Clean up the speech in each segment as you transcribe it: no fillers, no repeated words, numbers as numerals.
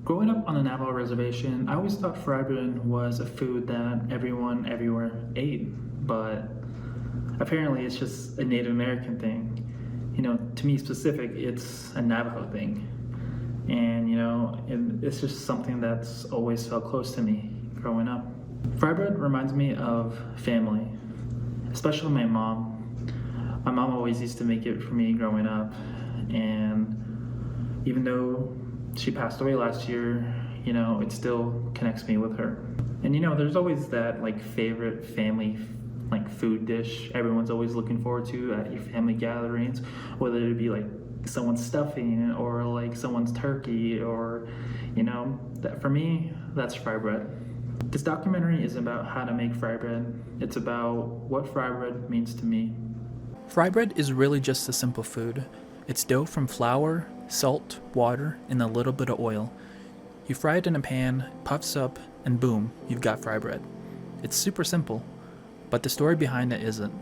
Growing up on a Navajo reservation, I always thought frybread was a food that everyone everywhere ate, but apparently it's just a Native American thing. To me specific, it's a Navajo thing. And, it's just something that's always felt close to me growing up. Frybread reminds me of family, especially my mom. My mom always used to make it for me growing up, and even though she passed away last year, it still connects me with her. And there's always that like favorite family like food dish everyone's always looking forward to at your family gatherings, whether it be like someone's stuffing or like someone's turkey or that for me that's fry bread. This documentary is about how to make fry bread. It's about what fry bread means to me. Fry bread is really just a simple food. It's dough from flour, salt, water, and a little bit of oil. You fry it in a pan, puffs up, and boom, you've got fry bread. It's super simple, but the story behind it isn't.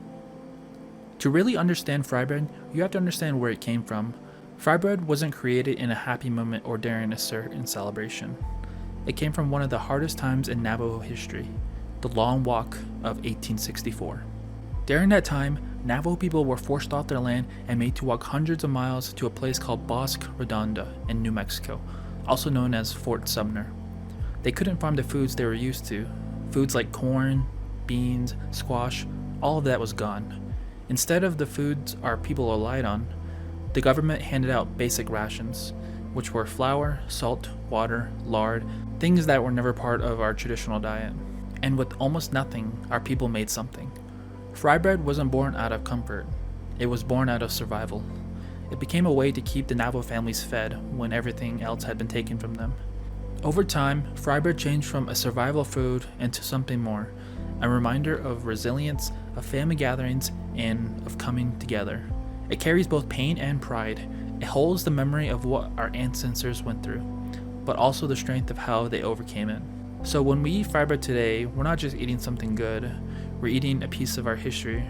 To really understand fry bread, you have to understand where it came from. Fry bread wasn't created in a happy moment or during a certain celebration. It came from one of the hardest times in Navajo history, the Long Walk of 1864. During that time, Navajo people were forced off their land and made to walk hundreds of miles to a place called Bosque Redonda in New Mexico, also known as Fort Sumner. They couldn't farm the foods they were used to. Foods like corn, beans, squash, all of that was gone. Instead of the foods our people relied on, the government handed out basic rations, which were flour, salt, water, lard, things that were never part of our traditional diet. And with almost nothing, our people made something. Fry bread wasn't born out of comfort. It was born out of survival. It became a way to keep the Navajo families fed when everything else had been taken from them. Over time, fry bread changed from a survival food into something more, a reminder of resilience, of family gatherings, and of coming together. It carries both pain and pride. It holds the memory of what our ancestors went through, but also the strength of how they overcame it. So when we eat fry bread today, we're not just eating something good, we're eating a piece of our history,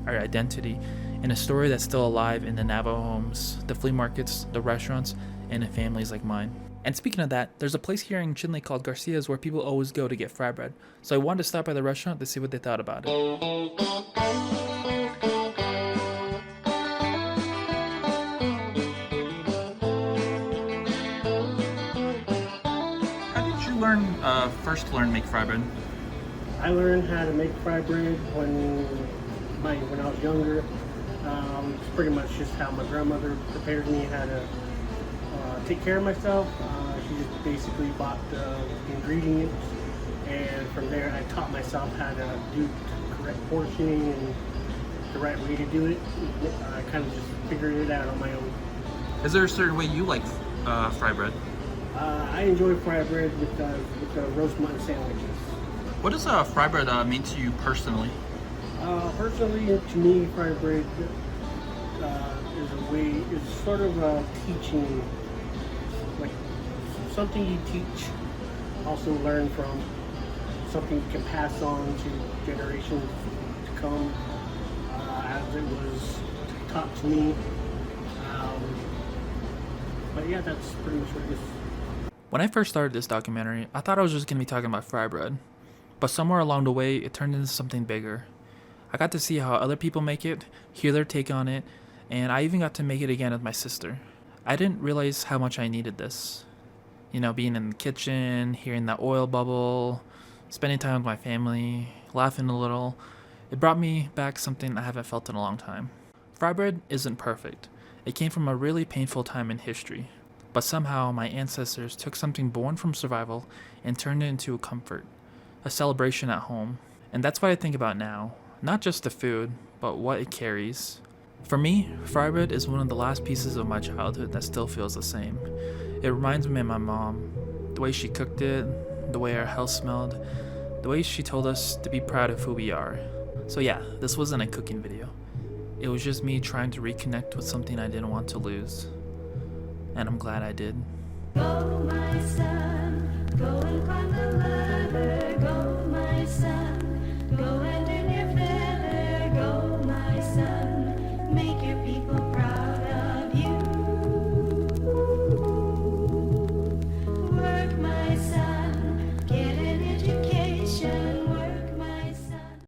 our identity, and a story that's still alive in the Navajo homes, the flea markets, the restaurants, and in families like mine. And speaking of that, there's a place here in Chinle called Garcia's where people always go to get fry bread. So I wanted to stop by the restaurant to see what they thought about it. How did you first learn to make fry bread? I learned how to make fry bread when I was younger. It's pretty much just how my grandmother prepared me how to take care of myself. She just basically bought the ingredients, and from there I taught myself how to do correct portioning and the right way to do it. I kind of just figured it out on my own. Is there a certain way you like fry bread? I enjoy fry bread with the roast mutton sandwiches. What does fry bread mean to you personally? Personally, to me, fry bread is sort of a teaching, like something you teach, also learn from, something you can pass on to generations to come, as it was taught to me. But yeah, that's pretty much what it is. When I first started this documentary, I thought I was just going to be talking about fry bread. But somewhere along the way, it turned into something bigger. I got to see how other people make it, hear their take on it, and I even got to make it again with my sister. I didn't realize how much I needed this. Being in the kitchen, hearing that oil bubble, spending time with my family, laughing a little. It brought me back something I haven't felt in a long time. Fry bread isn't perfect. It came from a really painful time in history. But somehow my ancestors took something born from survival and turned it into a comfort, a celebration at home. And that's what I think about now. Not just the food, but what it carries. For me, fry bread is one of the last pieces of my childhood that still feels the same. It reminds me of my mom, the way she cooked it, the way our house smelled, the way she told us to be proud of who we are. So yeah, this wasn't a cooking video. It was just me trying to reconnect with something I didn't want to lose. And I'm glad I did. Go, my son, go and climb the ladder. Go, my son, go and earn your feather. Go, my son, make your people